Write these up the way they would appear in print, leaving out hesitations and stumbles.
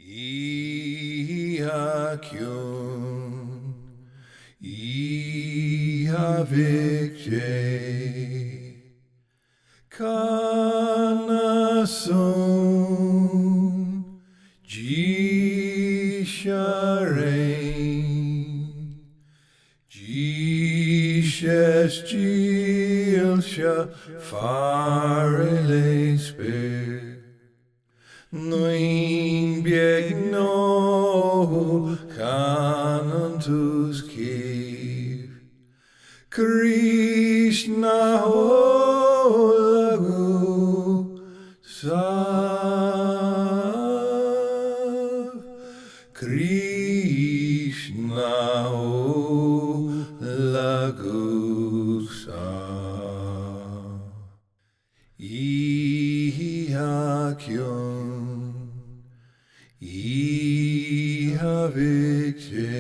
Iacion, Iavicte, Canason, Gisharein, Gishes Gilsha, Farele Spir. Noin biegno canontus kiv Krishna holagu sav Krishna holagu sav Iacion Iavicte,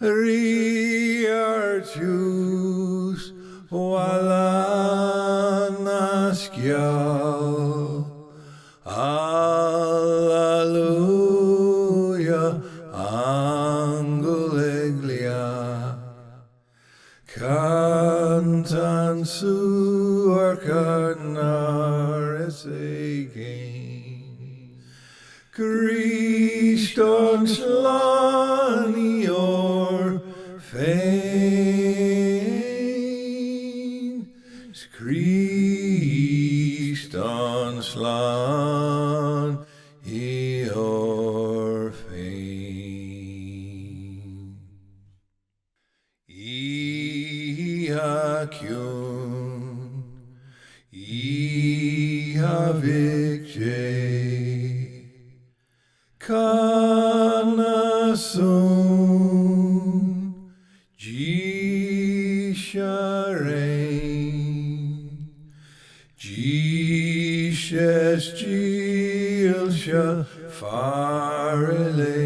Riartus, Walanascial, Alleluia, Angoleglia, Cantan suar carnares again. Christon slanior fein, Christon slanior fein. Iacion, Iavicte, Canason, Gisharein, Gishes Gilsha, Farele